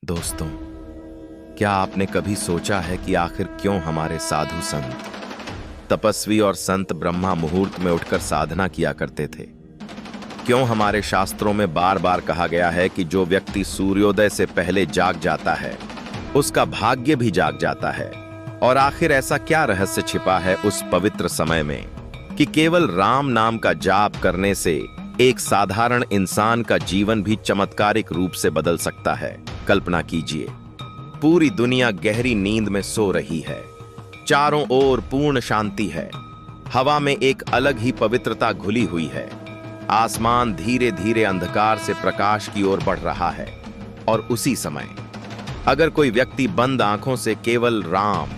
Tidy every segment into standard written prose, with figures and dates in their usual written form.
दोस्तों, क्या आपने कभी सोचा है कि आखिर क्यों हमारे साधु संत, तपस्वी और संत ब्रह्मा मुहूर्त में उठकर साधना किया करते थे? क्यों हमारे शास्त्रों में बार बार कहा गया है कि जो व्यक्ति सूर्योदय से पहले जाग जाता है उसका भाग्य भी जाग जाता है? और आखिर ऐसा क्या रहस्य छिपा है उस पवित्र समय में कि केवल राम नाम का जाप करने से एक साधारण इंसान का जीवन भी चमत्कारिक रूप से बदल सकता है? कल्पना कीजिए, पूरी दुनिया गहरी नींद में सो रही है, चारों ओर पूर्ण शांति है, हवा में एक अलग ही पवित्रता घुली हुई है, आसमान धीरे धीरे अंधकार से प्रकाश की ओर बढ़ रहा है। और उसी समय अगर कोई व्यक्ति बंद आंखों से केवल राम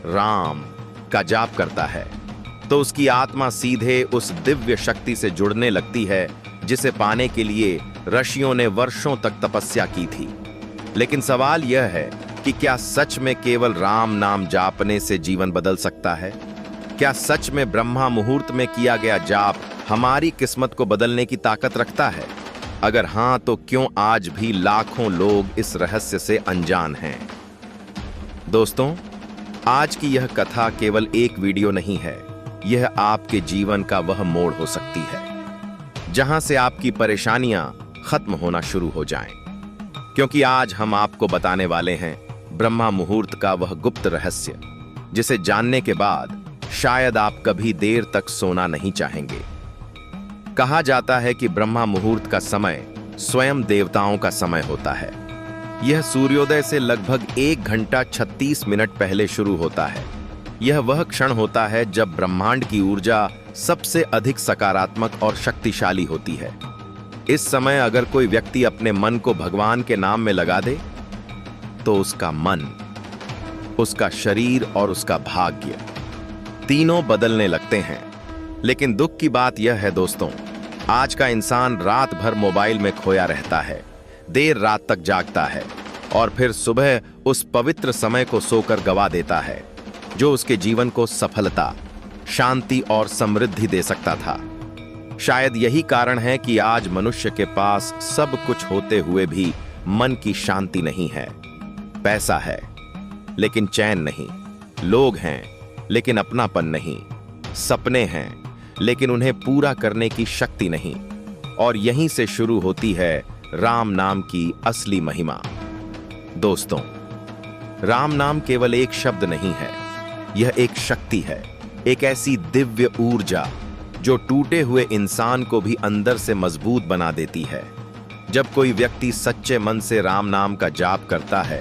राम का जाप करता है तो उसकी आत्मा सीधे उस दिव्य शक्ति से जुड़ने लगती है जिसे पाने के लिए ऋषियों ने वर्षों तक तपस्या की थी। लेकिन सवाल यह है कि क्या सच में केवल राम नाम जापने से जीवन बदल सकता है? क्या सच में ब्रह्मा मुहूर्त में किया गया जाप हमारी किस्मत को बदलने की ताकत रखता है? अगर हां, तो क्यों आज भी लाखों लोग इस रहस्य से अनजान हैं? दोस्तों, आज की यह कथा केवल एक वीडियो नहीं है, यह आपके जीवन का वह मोड़ हो सकती है जहां से आपकी परेशानियां खत्म होना शुरू हो जाएं। क्योंकि आज हम आपको बताने वाले हैं ब्रह्मा मुहूर्त का वह गुप्त रहस्य जिसे जानने के बाद शायद आप कभी देर तक सोना नहीं चाहेंगे। कहा जाता है कि ब्रह्मा मुहूर्त का समय स्वयं देवताओं का समय होता है। यह सूर्योदय से लगभग 1 घंटा 36 मिनट पहले शुरू होता है। यह वह क्षण होता है जब ब्रह्मांड की ऊर्जा सबसे अधिक सकारात्मक और शक्तिशाली होती है। इस समय अगर कोई व्यक्ति अपने मन को भगवान के नाम में लगा दे तो उसका मन, उसका शरीर और उसका भाग्य तीनों बदलने लगते हैं। लेकिन दुख की बात यह है दोस्तों, आज का इंसान रात भर मोबाइल में खोया रहता है, देर रात तक जागता है और फिर सुबह उस पवित्र समय को सोकर गवा देता है जो उसके जीवन को सफलता, शांति और समृद्धि दे सकता था। शायद यही कारण है कि आज मनुष्य के पास सब कुछ होते हुए भी मन की शांति नहीं है। पैसा है लेकिन चैन नहीं, लोग हैं लेकिन अपनापन नहीं, सपने हैं लेकिन उन्हें पूरा करने की शक्ति नहीं। और यहीं से शुरू होती है राम नाम की असली महिमा। दोस्तों, राम नाम केवल एक शब्द नहीं है, यह एक शक्ति है, एक ऐसी दिव्य ऊर्जा जो टूटे हुए इंसान को भी अंदर से मजबूत बना देती है। जब कोई व्यक्ति सच्चे मन से राम नाम का जाप करता है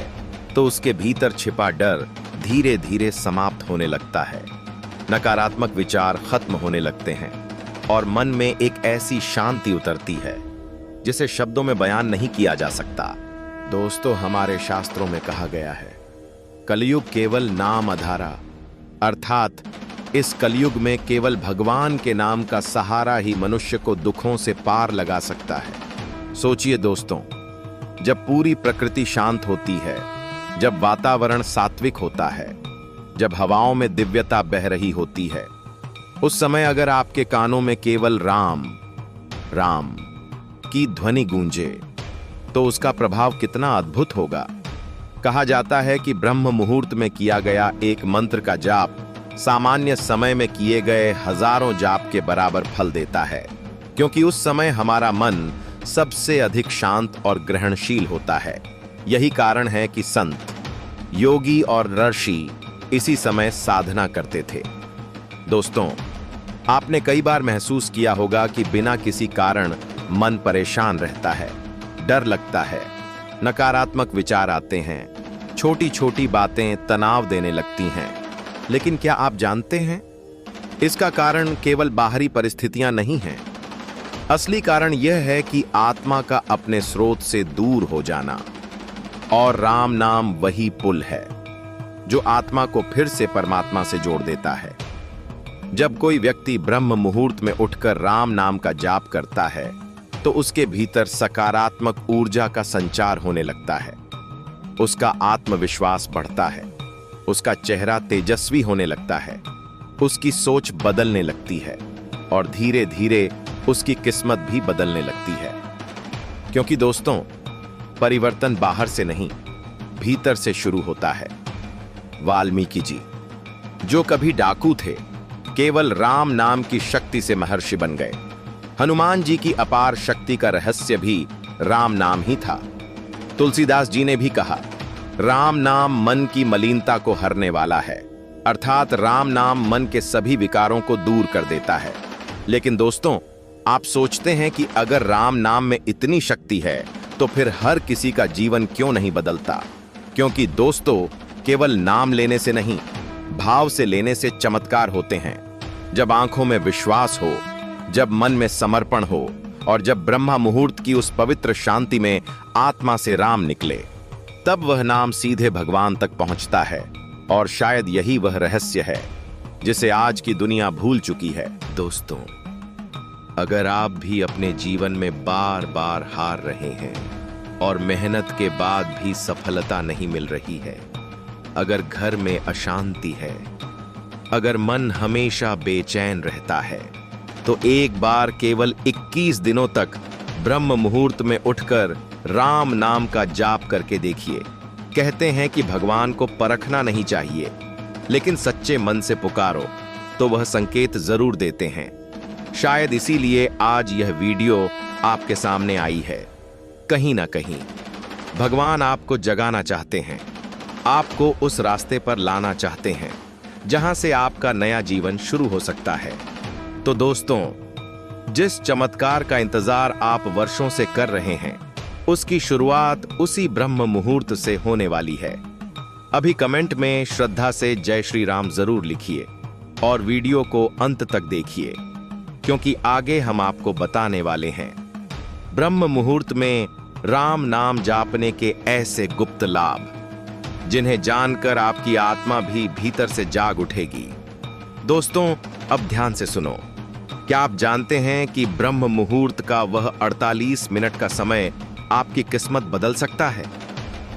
तो उसके भीतर छिपा डर धीरे धीरे समाप्त होने लगता है, नकारात्मक विचार खत्म होने लगते हैं और मन में एक ऐसी शांति उतरती है जिसे शब्दों में बयान नहीं किया जा सकता। दोस्तों, हमारे शास्त्रों में कहा गया है, कलयुग केवल नाम आधारा, अर्थात इस कलयुग में केवल भगवान के नाम का सहारा ही मनुष्य को दुखों से पार लगा सकता है। सोचिए दोस्तों, जब पूरी प्रकृति शांत होती है, जब वातावरण सात्विक होता है, जब हवाओं में दिव्यता बह रही होती है, उस समय अगर आपके कानों में केवल राम राम की ध्वनि गूंजे तो उसका प्रभाव कितना अद्भुत होगा। कहा जाता है कि ब्रह्म मुहूर्त में किया गया एक मंत्र का जाप सामान्य समय में किए गए हजारों जाप के बराबर फल देता है, क्योंकि उस समय हमारा मन सबसे अधिक शांत और ग्रहणशील होता है। यही कारण है कि संत, योगी और ऋषि इसी समय साधना करते थे। दोस्तों, आपने कई बार महसूस किया होगा कि बिना किसी कारण मन परेशान रहता है, डर लगता है, नकारात्मक विचार आते हैं, छोटी छोटी बातें तनाव देने लगती हैं। लेकिन क्या आप जानते हैं, इसका कारण केवल बाहरी परिस्थितियां नहीं हैं। असली कारण यह है कि आत्मा का अपने स्रोत से दूर हो जाना। और राम नाम वही पुल है जो आत्मा को फिर से परमात्मा से जोड़ देता है। जब कोई व्यक्ति ब्रह्म मुहूर्त में उठकर राम नाम का जाप करता है तो उसके भीतर सकारात्मक ऊर्जा का संचार होने लगता है, उसका आत्मविश्वास बढ़ता है, उसका चेहरा तेजस्वी होने लगता है, उसकी सोच बदलने लगती है और धीरे धीरे उसकी किस्मत भी बदलने लगती है। क्योंकि दोस्तों, परिवर्तन बाहर से नहीं, भीतर से शुरू होता है। वाल्मीकि जी, जो कभी डाकू थे, केवल राम नाम की शक्ति से महर्षि बन गए। हनुमान जी की अपार शक्ति का रहस्य भी राम नाम ही था। तुलसीदास जी ने भी कहा, राम नाम मन की मलिनता को हरने वाला है, अर्थात राम नाम मन के सभी विकारों को दूर कर देता है। लेकिन दोस्तों, आप सोचते हैं कि अगर राम नाम में इतनी शक्ति है तो फिर हर किसी का जीवन क्यों नहीं बदलता? क्योंकि दोस्तों, केवल नाम लेने से नहीं, भाव से लेने से चमत्कार होते हैं। जब आंखों में विश्वास हो, जब मन में समर्पण हो और जब ब्रह्मा मुहूर्त की उस पवित्र शांति में आत्मा से राम निकले, तब वह नाम सीधे भगवान तक पहुंचता है। और शायद यही वह रहस्य है जिसे आज की दुनिया भूल चुकी है। दोस्तों, अगर आप भी अपने जीवन में बार बार हार रहे हैं और मेहनत के बाद भी सफलता नहीं मिल रही है, अगर घर में अशांति है, अगर मन हमेशा बेचैन रहता है, तो एक बार केवल 21 दिनों तक ब्रह्म मुहूर्त में उठकर राम नाम का जाप करके देखिए। कहते हैं कि भगवान को परखना नहीं चाहिए, लेकिन सच्चे मन से पुकारो तो वह संकेत जरूर देते हैं। शायद इसीलिए आज यह वीडियो आपके सामने आई है। कहीं ना कहीं भगवान आपको जगाना चाहते हैं, आपको उस रास्ते पर लाना चाहते हैं जहां से आपका नया जीवन शुरू हो सकता है। तो दोस्तों, जिस चमत्कार का इंतजार आप वर्षों से कर रहे हैं, उसकी शुरुआत उसी ब्रह्म मुहूर्त से होने वाली है। अभी कमेंट में श्रद्धा से जय श्री राम जरूर लिखिए और वीडियो को अंत तक देखिए, क्योंकि आगे हम आपको बताने वाले हैं ब्रह्म मुहूर्त में राम नाम जापने के ऐसे गुप्त लाभ, जिन्हें जानकर आपकी आत्मा भी भीतर से जाग उठेगी। दोस्तों, अब ध्यान से सुनो। क्या आप जानते हैं कि ब्रह्म मुहूर्त का वह 48 मिनट का समय आपकी किस्मत बदल सकता है?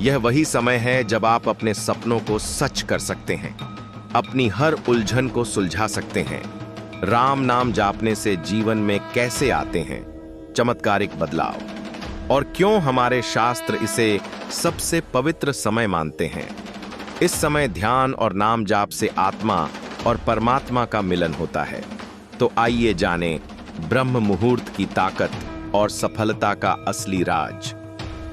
यह वही समय है जब आप अपने सपनों को सच कर सकते हैं, अपनी हर उलझन को सुलझा सकते हैं। राम नाम जापने से जीवन में कैसे आते हैं चमत्कारिक बदलाव, और क्यों हमारे शास्त्र इसे सबसे पवित्र समय मानते हैं? इस समय ध्यान और नाम जाप से आत्मा और परमात्मा का मिलन होता है। तो आइए जानें ब्रह्म मुहूर्त की ताकत और सफलता का असली राज।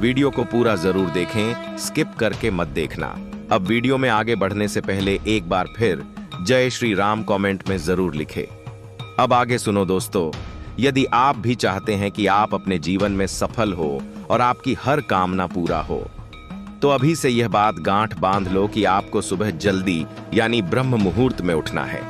वीडियो को पूरा जरूर देखें, स्किप करके मत देखना। अब वीडियो में आगे बढ़ने से पहले एक बार फिर जय श्री राम कमेंट में जरूर लिखें। अब आगे सुनो दोस्तों, यदि आप भी चाहते हैं कि आप अपने जीवन में सफल हो और आपकी हर कामना पूरा हो, तो अभी से यह बात गांठ बांध लो कि आपको सुबह जल्दी यानी ब्रह्म मुहूर्त में उठना है,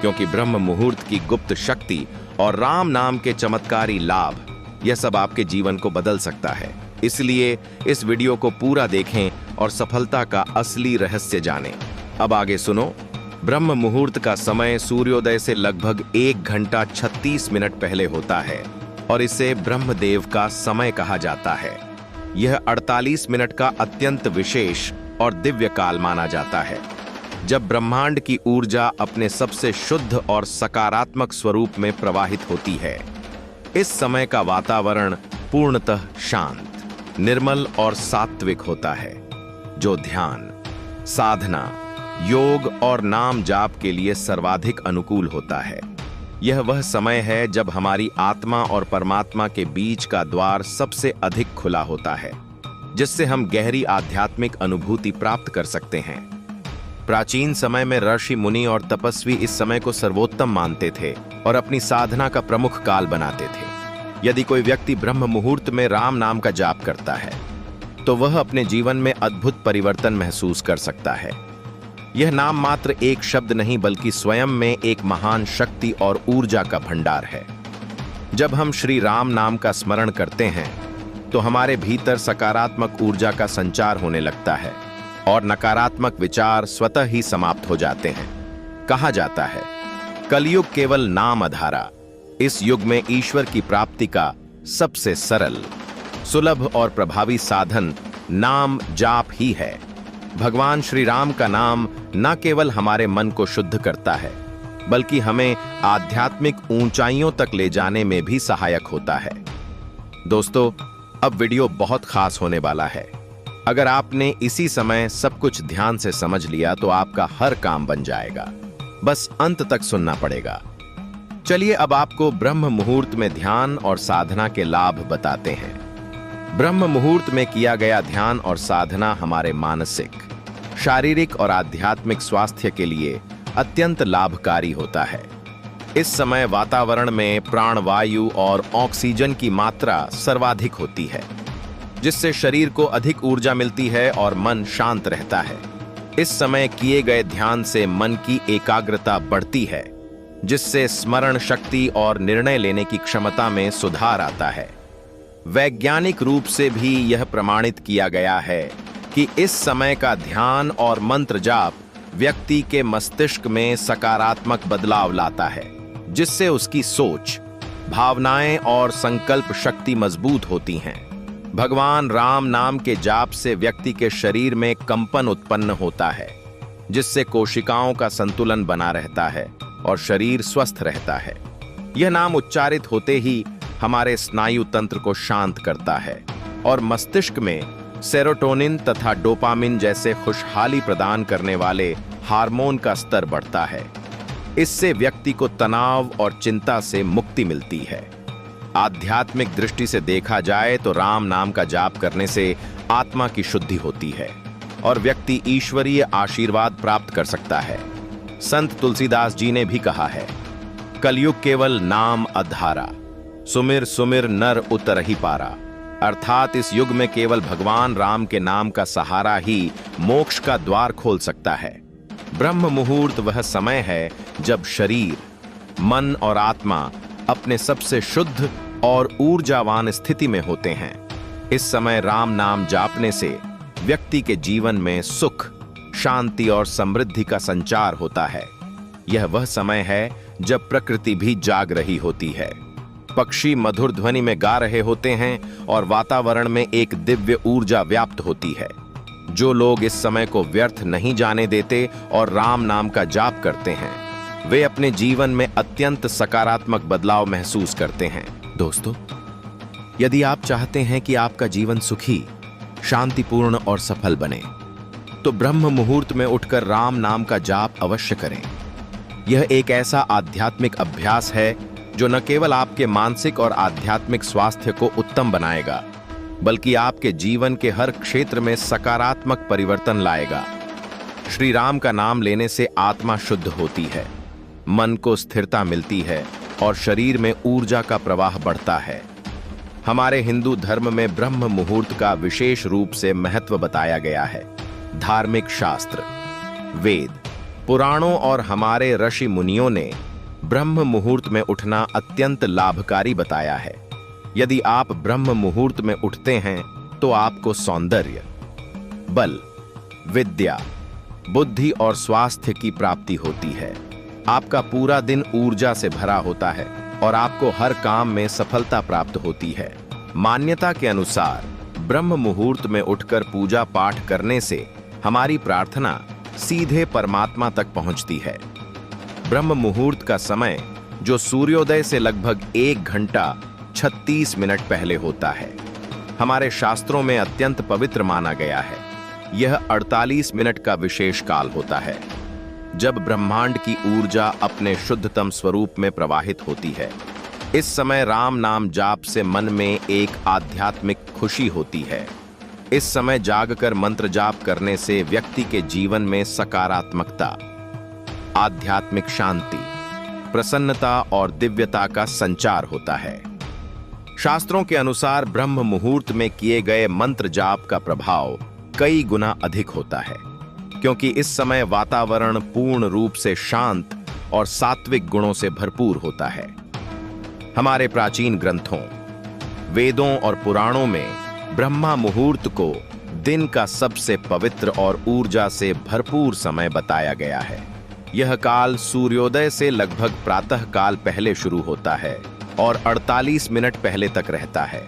क्योंकि ब्रह्म मुहूर्त की गुप्त शक्ति और राम नाम के चमत्कारी लाभ, यह सब आपके जीवन को बदल सकता है। इसलिए इस वीडियो को पूरा देखें और सफलता का असली रहस्य जानें। अब आगे सुनो। ब्रह्म मुहूर्त का समय सूर्योदय से लगभग 1 घंटा 36 मिनट पहले होता है और इसे ब्रह्मदेव का समय कहा जाता है। यह 48 मिनट का अत्यंत विशेष और दिव्य काल माना जाता है, जब ब्रह्मांड की ऊर्जा अपने सबसे शुद्ध और सकारात्मक स्वरूप में प्रवाहित होती है। इस समय का वातावरण पूर्णतः शांत, निर्मल और सात्विक होता है, जो ध्यान, साधना, योग और नाम जाप के लिए सर्वाधिक अनुकूल होता है। यह वह समय है जब हमारी आत्मा और परमात्मा के बीच का द्वार सबसे अधिक खुला होता है, जिससे हम गहरी आध्यात्मिक अनुभूति प्राप्त कर सकते हैं। प्राचीन समय में ऋषि मुनि और तपस्वी इस समय को सर्वोत्तम मानते थे और अपनी साधना का प्रमुख काल बनाते थे। यदि कोई व्यक्ति ब्रह्म मुहूर्त में राम नाम का जाप करता है, तो वह अपने जीवन में अद्भुत परिवर्तन महसूस कर सकता है। यह नाम मात्र एक शब्द नहीं, बल्कि स्वयं में एक महान शक्ति और ऊर्जा का भंडार है। जब हम श्री राम नाम का स्मरण करते हैं, तो हमारे भीतर सकारात्मक ऊर्जा का संचार होने लगता है और नकारात्मक विचार स्वतः ही समाप्त हो जाते हैं। कहा जाता है, कलयुग केवल नाम आधारा। इस युग में ईश्वर की प्राप्ति का सबसे सरल, सुलभ और प्रभावी साधन नाम जाप ही है। भगवान श्री राम का नाम न केवल हमारे मन को शुद्ध करता है, बल्कि हमें आध्यात्मिक ऊंचाइयों तक ले जाने में भी सहायक होता है। दोस्तों, अब वीडियो बहुत खास होने वाला है। अगर आपने इसी समय सब कुछ ध्यान से समझ लिया तो आपका हर काम बन जाएगा। बस अंत तक सुनना पड़ेगा। चलिए अब आपको ब्रह्म मुहूर्त में ध्यान और साधना के लाभ बताते हैं। ब्रह्म मुहूर्त में किया गया ध्यान और साधना हमारे मानसिक, शारीरिक और आध्यात्मिक स्वास्थ्य के लिए अत्यंत लाभकारी होता है। इस समय वातावरण में प्राणवायु और ऑक्सीजन की मात्रा सर्वाधिक होती है, जिससे शरीर को अधिक ऊर्जा मिलती है और मन शांत रहता है। इस समय किए गए ध्यान से मन की एकाग्रता बढ़ती है, जिससे स्मरण शक्ति और निर्णय लेने की क्षमता में सुधार आता है। वैज्ञानिक रूप से भी यह प्रमाणित किया गया है कि इस समय का ध्यान और मंत्र जाप व्यक्ति के मस्तिष्क में सकारात्मक बदलाव लाता है, जिससे उसकी सोच, भावनाएं और संकल्प शक्ति मजबूत होती हैं। भगवान राम नाम के जाप से व्यक्ति के शरीर में कंपन उत्पन्न होता है, जिससे कोशिकाओं का संतुलन बना रहता है और शरीर स्वस्थ रहता है। यह नाम उच्चारित होते ही हमारे स्नायु तंत्र को शांत करता है और मस्तिष्क में सेरोटोनिन तथा डोपामिन जैसे खुशहाली प्रदान करने वाले हार्मोन का स्तर बढ़ता है। इससे व्यक्ति को तनाव और चिंता से मुक्ति मिलती है। आध्यात्मिक दृष्टि से देखा जाए तो राम नाम का जाप करने से आत्मा की शुद्धि होती है और व्यक्ति ईश्वरीय आशीर्वाद प्राप्त कर सकता है। संत तुलसीदास जी ने भी कहा है, कलयुग केवल नाम अधारा, सुमिर सुमिर नर उतरहि पारा। अर्थात इस युग में केवल भगवान राम के नाम का सहारा ही मोक्ष का द्वार खोल सकता है। ब्रह्म मुहूर्त वह समय है जब शरीर, मन और आत्मा अपने सबसे शुद्ध और ऊर्जावान स्थिति में होते हैं। इस समय राम नाम जापने से व्यक्ति के जीवन में सुख, शांति और समृद्धि का संचार होता है। यह वह समय है जब प्रकृति भी जाग रही होती है। पक्षी मधुर ध्वनि में गा रहे होते हैं और वातावरण में एक दिव्य ऊर्जा व्याप्त होती है। जो लोग इस समय को व्यर्थ नहीं जाने देते और राम नाम का जाप करते हैं, वे अपने जीवन में अत्यंत सकारात्मक बदलाव महसूस करते हैं। दोस्तों, यदि आप चाहते हैं कि आपका जीवन सुखी, शांतिपूर्ण और सफल बने, तो ब्रह्म मुहूर्त में उठकर राम नाम का जाप अवश्य करें। यह एक ऐसा आध्यात्मिक अभ्यास है जो न केवल आपके मानसिक और आध्यात्मिक स्वास्थ्य को उत्तम बनाएगा, बल्कि आपके जीवन के हर क्षेत्र में सकारात्मक परिवर्तन लाएगा। श्री राम का नाम लेने से आत्मा शुद्ध होती है, मन को स्थिरता मिलती है और शरीर में ऊर्जा का प्रवाह बढ़ता है। हमारे हिंदू धर्म में ब्रह्म मुहूर्त का विशेष रूप से महत्व बताया गया है। धार्मिक शास्त्र, वेद, पुराणों और हमारे ऋषि मुनियों ने ब्रह्म मुहूर्त में उठना अत्यंत लाभकारी बताया है। यदि आप ब्रह्म मुहूर्त में उठते हैं तो आपको सौंदर्य, बल, विद्या, बुद्धि और स्वास्थ्य की प्राप्ति होती है। आपका पूरा दिन ऊर्जा से भरा होता है और आपको हर काम में सफलता प्राप्त होती है। मान्यता के अनुसार ब्रह्म मुहूर्त में उठकर पूजा पाठ करने से हमारी प्रार्थना सीधे परमात्मा तक पहुंचती है। ब्रह्म मुहूर्त का समय, जो सूर्योदय से लगभग 1 घंटा 36 मिनट पहले होता है, हमारे शास्त्रों में अत्यंत पवित्र माना गया है। यह 48 मिनट का विशेष काल होता है, जब ब्रह्मांड की ऊर्जा अपने शुद्धतम स्वरूप में प्रवाहित होती है। इस समय राम नाम जाप से मन में एक आध्यात्मिक खुशी होती है। इस समय जागकर मंत्र जाप करने से व्यक्ति के जीवन में सकारात्मकता, आध्यात्मिक शांति, प्रसन्नता और दिव्यता का संचार होता है। शास्त्रों के अनुसार ब्रह्म मुहूर्त में किए गए मंत्र जाप का प्रभाव कई गुना अधिक होता है, क्योंकि इस समय वातावरण पूर्ण रूप से शांत और सात्विक गुणों से भरपूर होता है। हमारे प्राचीन ग्रंथों, वेदों और पुराणों में ब्रह्मा मुहूर्त को दिन का सबसे पवित्र और ऊर्जा से भरपूर समय बताया गया है। यह काल सूर्योदय से लगभग प्रातः काल पहले शुरू होता है और 48 मिनट पहले तक रहता है।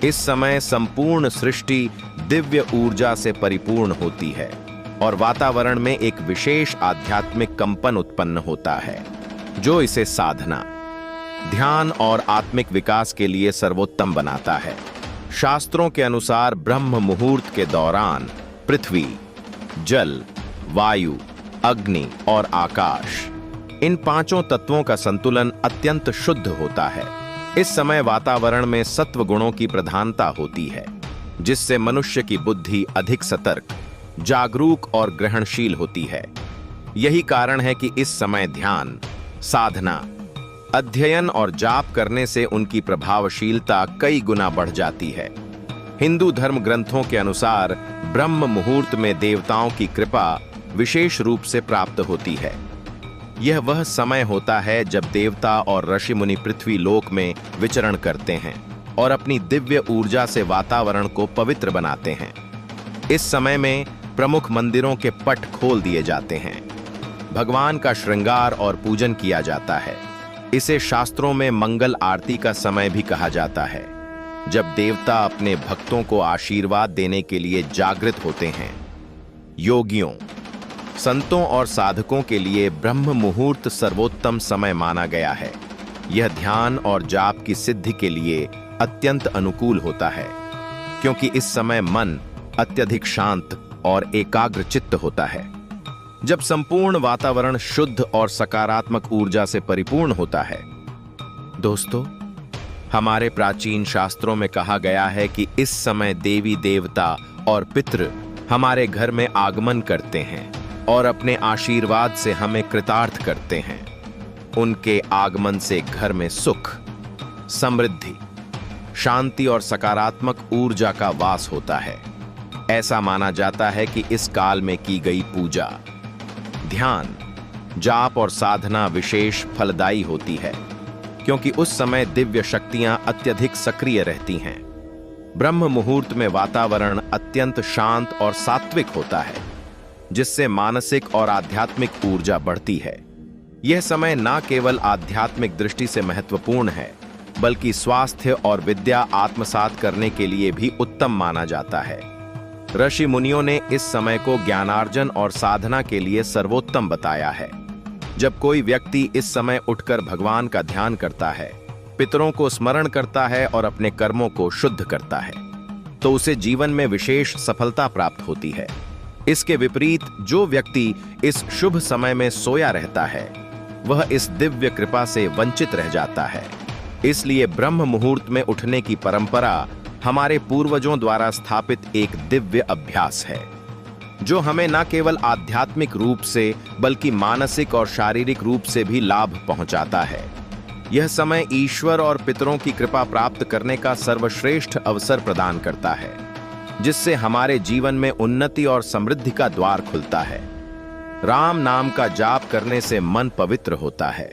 इस समय संपूर्ण सृष्टि दिव्य ऊर्जा से परिपूर्ण होती है और वातावरण में एक विशेष आध्यात्मिक कंपन उत्पन्न होता है, जो इसे साधना, ध्यान और आत्मिक विकास के लिए सर्वोत्तम बनाता है। शास्त्रों के अनुसार ब्रह्म मुहूर्त के दौरान पृथ्वी, जल, वायु, अग्नि और आकाश, इन पांचों तत्वों का संतुलन अत्यंत शुद्ध होता है। इस समय वातावरण में सत्व गुणों की प्रधानता होती है, जिससे मनुष्य की बुद्धि अधिक सतर्क, जागरूक और ग्रहणशील होती है। यही कारण है कि इस समय ध्यान, साधना, अध्ययन और जाप करने से उनकी प्रभावशीलता कई गुना बढ़ जाती है। हिंदू धर्म ग्रंथों के अनुसार ब्रह्म मुहूर्त में देवताओं की कृपा विशेष रूप से प्राप्त होती है। यह वह समय होता है जब देवता और ऋषि मुनि पृथ्वी लोक में विचरण करते हैं और अपनी दिव्य ऊर्जा से वातावरण को पवित्र बनाते हैं। इस समय में प्रमुख मंदिरों के पट खोल दिए जाते हैं, भगवान का श्रृंगार और पूजन किया जाता है। इसे शास्त्रों में मंगल आरती का समय भी कहा जाता है, जब देवता अपने भक्तों को आशीर्वाद देने के लिए जागृत होते हैं। योगियों, संतों और साधकों के लिए ब्रह्म मुहूर्त सर्वोत्तम समय माना गया है। यह ध्यान और जाप की सिद्धि के लिए अत्यंत अनुकूल होता है, क्योंकि इस समय मन अत्यधिक शांत और एकाग्र चित्त होता है। जब संपूर्ण वातावरण शुद्ध और सकारात्मक ऊर्जा से परिपूर्ण होता है। दोस्तों, हमारे प्राचीन शास्त्रों में कहा गया है कि इस समय देवी देवता और पितृ हमारे घर में आगमन करते हैं और अपने आशीर्वाद से हमें कृतार्थ करते हैं। उनके आगमन से घर में सुख, समृद्धि, शांति और सकारात्मक ऊर्जा का वास होता है। ऐसा माना जाता है कि इस काल में की गई पूजा, ध्यान, जाप और साधना विशेष फलदायी होती है, क्योंकि उस समय दिव्य शक्तियां अत्यधिक सक्रिय रहती हैं। ब्रह्म मुहूर्त में वातावरण अत्यंत शांत और सात्विक होता है, जिससे मानसिक और आध्यात्मिक ऊर्जा बढ़ती है। यह समय न केवल आध्यात्मिक दृष्टि से महत्वपूर्ण है, बल्कि स्वास्थ्य और विद्या आत्मसात करने के लिए भी उत्तम माना जाता है। ऋषि मुनियों ने इस समय को ज्ञानार्जन और साधना के लिए सर्वोत्तम बताया है। जब कोई व्यक्ति इस समय उठकर भगवान का ध्यान करता है, पितरों को स्मरण करता है और अपने कर्मों को शुद्ध करता है, तो उसे जीवन में विशेष सफलता प्राप्त होती है। इसके विपरीत जो व्यक्ति इस शुभ समय में सोया रहता है, वह इस दिव्य कृपा से वंचित रह जाता है। इसलिए ब्रह्म मुहूर्त में उठने की परंपरा हमारे पूर्वजों द्वारा स्थापित एक दिव्य अभ्यास है, जो हमें न केवल आध्यात्मिक रूप से बल्कि मानसिक और शारीरिक रूप से भी लाभ पहुंचाता है। यह समय ईश्वर और पितरों की कृपा प्राप्त करने का सर्वश्रेष्ठ अवसर प्रदान करता है, जिससे हमारे जीवन में उन्नति और समृद्धि का द्वार खुलता है। राम नाम का जाप करने से मन पवित्र होता है।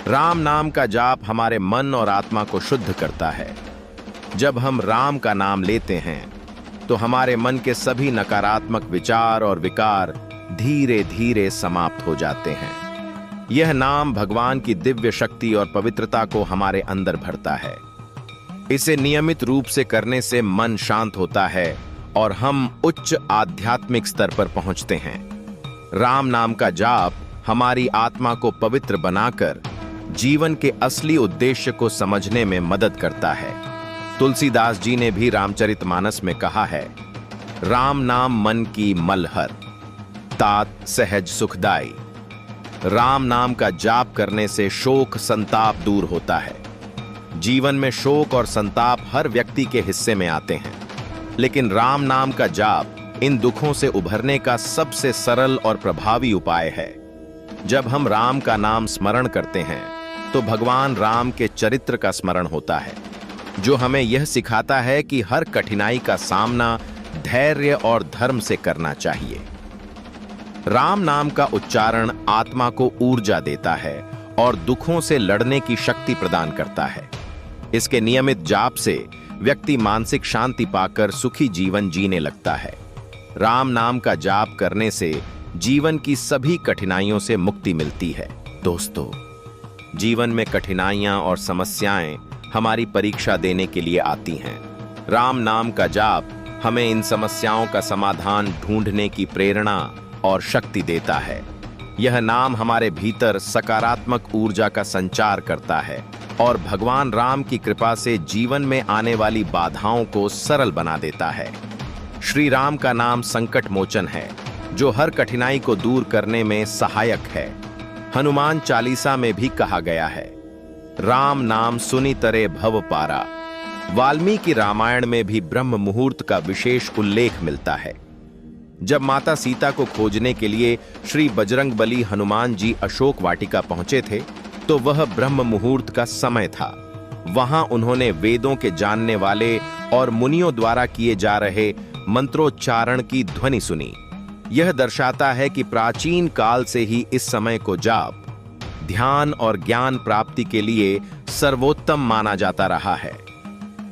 राम नाम का जाप हमारे मन और आत्मा को शुद्ध करता है। जब हम राम का नाम लेते हैं, तो हमारे मन के सभी नकारात्मक विचार और विकार धीरे धीरे समाप्त हो जाते हैं। यह नाम भगवान की दिव्य शक्ति और पवित्रता को हमारे अंदर भरता है। इसे नियमित रूप से करने से मन शांत होता है और हम उच्च आध्यात्मिक स्तर पर पहुंचते हैं। राम नाम का जाप हमारी आत्मा को पवित्र बनाकर जीवन के असली उद्देश्य को समझने में मदद करता है। तुलसीदास जी ने भी रामचरितमानस में कहा है, राम नाम मन की मलहर, तात सहज सुखदाई। राम नाम का जाप करने से शोक संताप दूर होता है। जीवन में शोक और संताप हर व्यक्ति के हिस्से में आते हैं, लेकिन राम नाम का जाप इन दुखों से उभरने का सबसे सरल और प्रभावी उपाय है। जब हम राम का नाम स्मरण करते हैं, तो भगवान राम के चरित्र का स्मरण होता है, जो हमें यह सिखाता है कि हर कठिनाई का सामना धैर्य और धर्म से करना चाहिए। राम नाम का उच्चारण आत्मा को ऊर्जा देता है और दुखों से लड़ने की शक्ति प्रदान करता है। इसके नियमित जाप से व्यक्ति मानसिक शांति पाकर सुखी जीवन जीने लगता है। राम नाम का जाप करने से जीवन की सभी कठिनाइयों से मुक्ति मिलती है। दोस्तों, जीवन में कठिनाइयां और समस्याएं हमारी परीक्षा देने के लिए आती हैं। राम नाम का जाप हमें इन समस्याओं का समाधान ढूंढने की प्रेरणा और शक्ति देता है। यह नाम हमारे भीतर सकारात्मक ऊर्जा का संचार करता है और भगवान राम की कृपा से जीवन में आने वाली बाधाओं को सरल बना देता है। श्री राम का नाम संकट मोचन है, जो हर कठिनाई को दूर करने में सहायक है। हनुमान चालीसा में भी कहा गया है, राम नाम सुनि तरे भव पारा। वाल्मीकि रामायण में भी ब्रह्म मुहूर्त का विशेष उल्लेख मिलता है। जब माता सीता को खोजने के लिए श्री बजरंगबली हनुमान जी अशोक वाटिका पहुंचे थे, तो वह ब्रह्म मुहूर्त का समय था। वहां उन्होंने वेदों के जानने वाले और मुनियों द्वारा किए जा रहे मंत्रोच्चारण की ध्वनि सुनी। यह दर्शाता है कि प्राचीन काल से ही इस समय को जाप, ध्यान और ज्ञान प्राप्ति के लिए सर्वोत्तम माना जाता रहा है।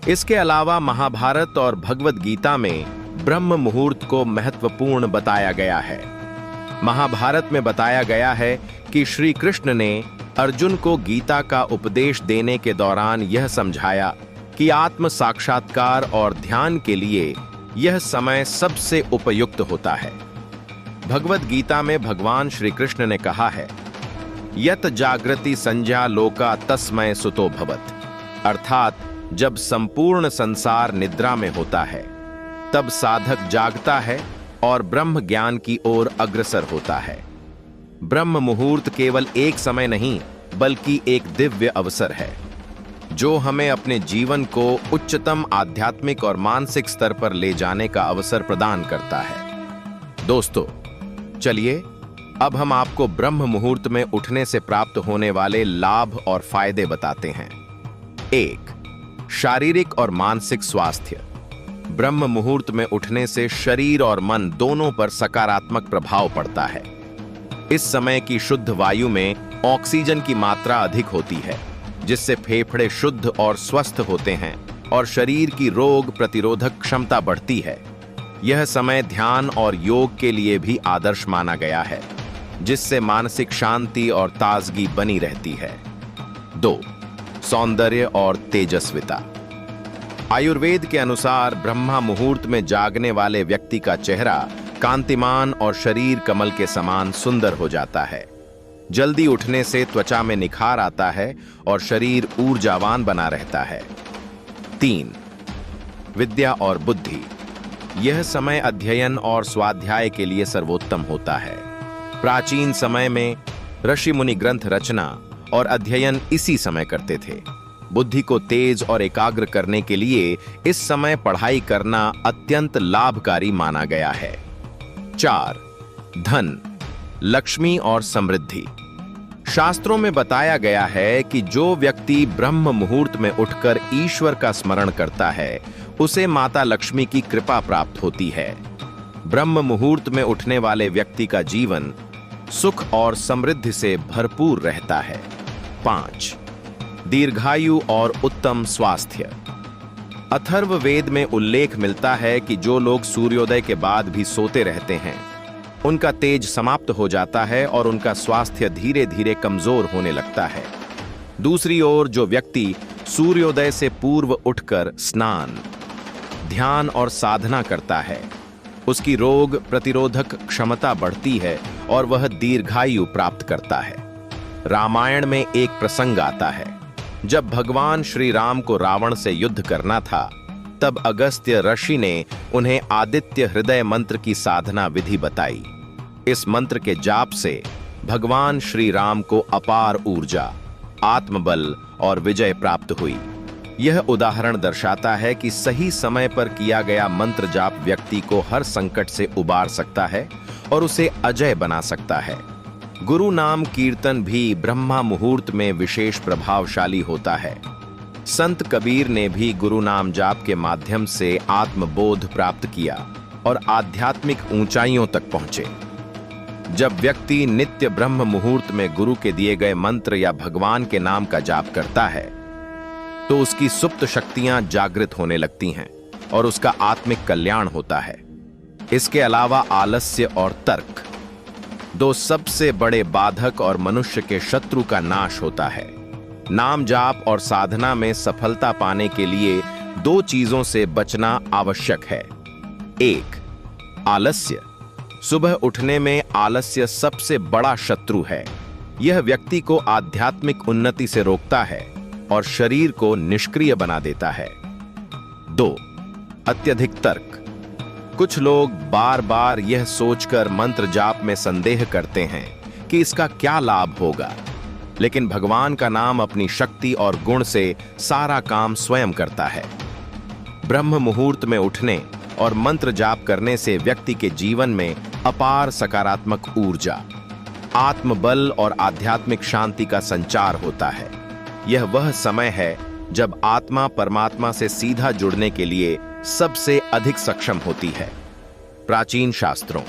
इसके अलावा महाभारत और भगवद गीता में ब्रह्म मुहूर्त को महत्वपूर्ण बताया गया है। महाभारत में बताया गया है कि श्री कृष्ण ने अर्जुन को गीता का उपदेश देने के दौरान यह समझाया कि आत्म साक्षात्कार और ध्यान के लिए यह समय सबसे उपयुक्त होता है। भगवद गीता में भगवान श्री कृष्ण ने कहा है, यत जागृति संज्ञा लोका तस्मय सुतो भवत, अर्थात जब संपूर्ण संसार निद्रा में होता है, तब साधक जागता है और ब्रह्म ज्ञान की ओर अग्रसर होता है। ब्रह्म मुहूर्त केवल एक समय नहीं, बल्कि एक दिव्य अवसर है, जो हमें अपने जीवन को उच्चतम आध्यात्मिक और मानसिक स्तर पर ले जाने का अवसर प्रदान करता है। दोस्तों, चलिए अब हम आपको ब्रह्म मुहूर्त में उठने से प्राप्त होने वाले लाभ और फायदे बताते हैं। 1. शारीरिक और मानसिक स्वास्थ्य। ब्रह्म मुहूर्त में उठने से शरीर और मन दोनों पर सकारात्मक प्रभाव पड़ता है। इस समय की शुद्ध वायु में ऑक्सीजन की मात्रा अधिक होती है, जिससे फेफड़े शुद्ध और स्वस्थ होते हैं और शरीर की रोग प्रतिरोधक क्षमता बढ़ती है। यह समय ध्यान और योग के लिए भी आदर्श माना गया है, जिससे मानसिक शांति और ताजगी बनी रहती है। 2. सौंदर्य और तेजस्विता। आयुर्वेद के अनुसार ब्रह्मा मुहूर्त में जागने वाले व्यक्ति का चेहरा कांतिमान और शरीर कमल के समान सुंदर हो जाता है। जल्दी उठने से त्वचा में निखार आता है और शरीर ऊर्जावान बना रहता है। 3. विद्या और बुद्धि। यह समय अध्ययन और स्वाध्याय के लिए सर्वोत्तम होता है। प्राचीन समय में ऋषि मुनि ग्रंथ रचना और अध्ययन इसी समय करते थे। बुद्धि को तेज और एकाग्र करने के लिए इस समय पढ़ाई करना अत्यंत लाभकारी माना गया है। 4. धन, लक्ष्मी और समृद्धि। शास्त्रों में बताया गया है कि जो व्यक्ति ब्रह्म मुहूर्त में उठकर ईश्वर का स्मरण करता है, उसे माता लक्ष्मी की कृपा प्राप्त होती है। ब्रह्म मुहूर्त में उठने वाले व्यक्ति का जीवन सुख और समृद्धि से भरपूर रहता है। 5. दीर्घायु और उत्तम स्वास्थ्य। अथर्ववेद में उल्लेख मिलता है कि जो लोग सूर्योदय के बाद भी सोते रहते हैं, उनका तेज समाप्त हो जाता है और उनका स्वास्थ्य धीरे धीरे कमजोर होने लगता है। दूसरी ओर जो व्यक्ति सूर्योदय से पूर्व उठकर स्नान, ध्यान और साधना करता है, उसकी रोग प्रतिरोधक क्षमता बढ़ती है और वह दीर्घायु प्राप्त करता है। रामायण में एक प्रसंग आता है, जब भगवान श्री राम को रावण से युद्ध करना था, तब अगस्त्य ऋषि ने उन्हें आदित्य हृदय मंत्र की साधना विधि बताई। इस मंत्र के जाप से भगवान श्री राम को अपार ऊर्जा, आत्मबल और विजय प्राप्त हुई। यह उदाहरण दर्शाता है कि सही समय पर किया गया मंत्र जाप व्यक्ति को हर संकट से उबार सकता है और उसे अजय बना सकता है। गुरु नाम कीर्तन भी ब्रह्मा मुहूर्त में विशेष प्रभावशाली होता है। संत कबीर ने भी गुरु नाम जाप के माध्यम से आत्मबोध प्राप्त किया और आध्यात्मिक ऊंचाइयों तक पहुंचे। जब व्यक्ति नित्य ब्रह्म मुहूर्त में गुरु के दिए गए मंत्र या भगवान के नाम का जाप करता है, तो उसकी सुप्त शक्तियां जागृत होने लगती हैं और उसका आत्मिक कल्याण होता है। इसके अलावा आलस्य और तर्क, दो सबसे बड़े बाधक और मनुष्य के शत्रु का नाश होता है। नाम जाप और साधना में सफलता पाने के लिए दो चीजों से बचना आवश्यक है। 1. आलस्य। सुबह उठने में आलस्य सबसे बड़ा शत्रु है। यह व्यक्ति को आध्यात्मिक उन्नति से रोकता है और शरीर को निष्क्रिय बना देता है। 2. अत्यधिक तर्क। कुछ लोग बार बार यह सोचकर मंत्र जाप में संदेह करते हैं कि इसका क्या लाभ होगा, लेकिन भगवान का नाम अपनी शक्ति और गुण से सारा काम स्वयं करता है। ब्रह्म मुहूर्त में उठने और मंत्र जाप करने से व्यक्ति के जीवन में अपार सकारात्मक ऊर्जा, आत्मबल और आध्यात्मिक शांति का संचार होता है। यह वह समय है जब आत्मा परमात्मा से सीधा जुड़ने के लिए सबसे अधिक सक्षम होती है। प्राचीन शास्त्रों,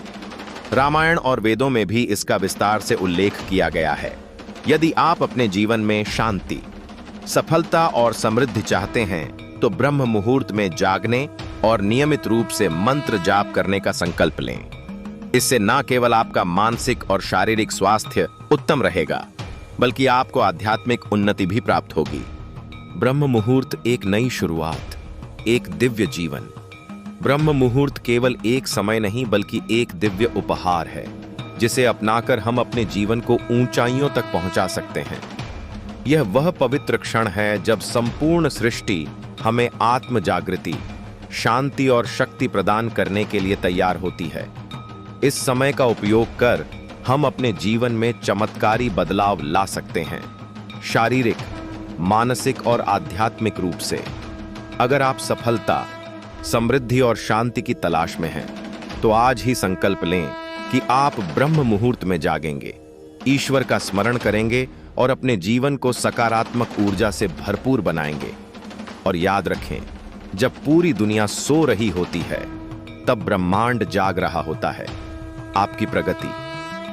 रामायण और वेदों में भी इसका विस्तार से उल्लेख किया गया है। यदि आप अपने जीवन में शांति, सफलता और समृद्धि चाहते हैं तो ब्रह्म मुहूर्त में जागने और नियमित रूप से मंत्र जाप करने का संकल्प लें। इससे न केवल आपका मानसिक और शारीरिक स्वास्थ्य उत्तम रहेगा, बल्कि आपको आध्यात्मिक उन्नति भी प्राप्त होगी। ब्रह्म मुहूर्त एक नई शुरुआत, एक दिव्य जीवन। ब्रह्म मुहूर्त केवल एक समय नहीं बल्कि एक दिव्य उपहार है, जिसे अपनाकर हम अपने जीवन को ऊंचाइयों तक पहुंचा सकते हैं। यह वह पवित्र क्षण है जब संपूर्ण सृष्टि हमें आत्म जागृति, शांति और शक्ति प्रदान करने के लिए तैयार होती है। इस समय का उपयोग कर हम अपने जीवन में चमत्कारी बदलाव ला सकते हैं, शारीरिक, मानसिक और आध्यात्मिक रूप से। अगर आप सफलता, समृद्धि और शांति की तलाश में हैं, तो आज ही संकल्प लें कि आप ब्रह्म मुहूर्त में जागेंगे, ईश्वर का स्मरण करेंगे और अपने जीवन को सकारात्मक ऊर्जा से भरपूर बनाएंगे। और याद रखें, जब पूरी दुनिया सो रही होती है, तब ब्रह्मांड जाग रहा होता है, आपकी प्रगति,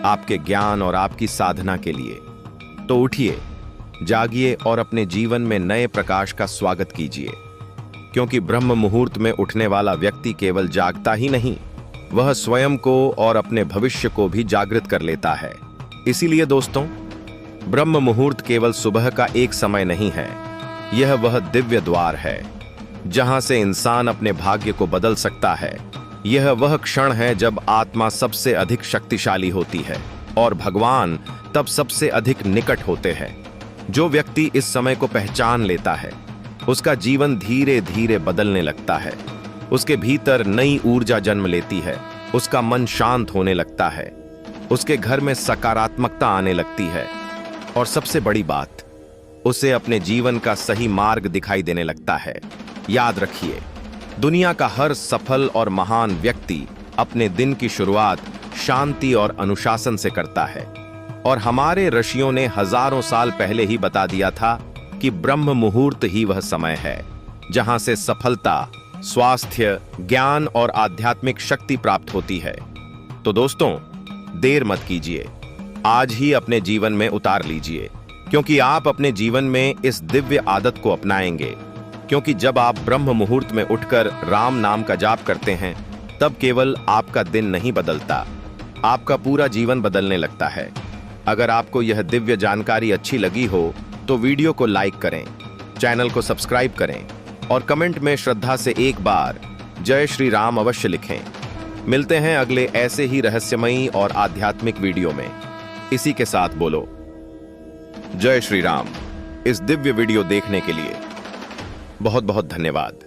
आपके ज्ञान और आपकी साधना के लिए। तो उठिए, जागिए और अपने जीवन में नए प्रकाश का स्वागत कीजिए, क्योंकि ब्रह्म मुहूर्त में उठने वाला व्यक्ति केवल जागता ही नहीं, वह स्वयं को और अपने भविष्य को भी जागृत कर लेता है। इसीलिए दोस्तों, ब्रह्म मुहूर्त केवल सुबह का एक समय नहीं है, यह वह दिव्य द्वार है जहां से इंसान अपने भाग्य को बदल सकता है। यह वह क्षण है जब आत्मा सबसे अधिक शक्तिशाली होती है और भगवान तब सबसे अधिक निकट होते हैं। जो व्यक्ति इस समय को पहचान लेता है, उसका जीवन धीरे धीरे बदलने लगता है, उसके भीतर नई ऊर्जा जन्म लेती है, उसका मन शांत होने लगता है, उसके घर में सकारात्मकता आने लगती है और सबसे बड़ी बात, उसे अपने जीवन का सही मार्ग दिखाई देने लगता है। याद रखिए, दुनिया का हर सफल और महान व्यक्ति अपने दिन की शुरुआत शांति और अनुशासन से करता है, और हमारे ऋषियों ने हजारों साल पहले ही बता दिया था कि ब्रह्म मुहूर्त ही वह समय है जहां से सफलता, स्वास्थ्य, ज्ञान और आध्यात्मिक शक्ति प्राप्त होती है। तो दोस्तों, देर मत कीजिए, आज ही अपने जीवन में उतार लीजिए, क्योंकि आप अपने जीवन में इस दिव्य आदत को अपनाएंगे। क्योंकि जब आप ब्रह्म मुहूर्त में उठकर राम नाम का जाप करते हैं, तब केवल आपका दिन नहीं बदलता, आपका पूरा जीवन बदलने लगता है। अगर आपको यह दिव्य जानकारी अच्छी लगी हो तो वीडियो को लाइक करें, चैनल को सब्सक्राइब करें और कमेंट में श्रद्धा से एक बार जय श्री राम अवश्य लिखें। मिलते हैं अगले ऐसे ही रहस्यमयी और आध्यात्मिक वीडियो में। इसी के साथ बोलो जय श्री राम। इस दिव्य वीडियो देखने के लिए बहुत बहुत धन्यवाद।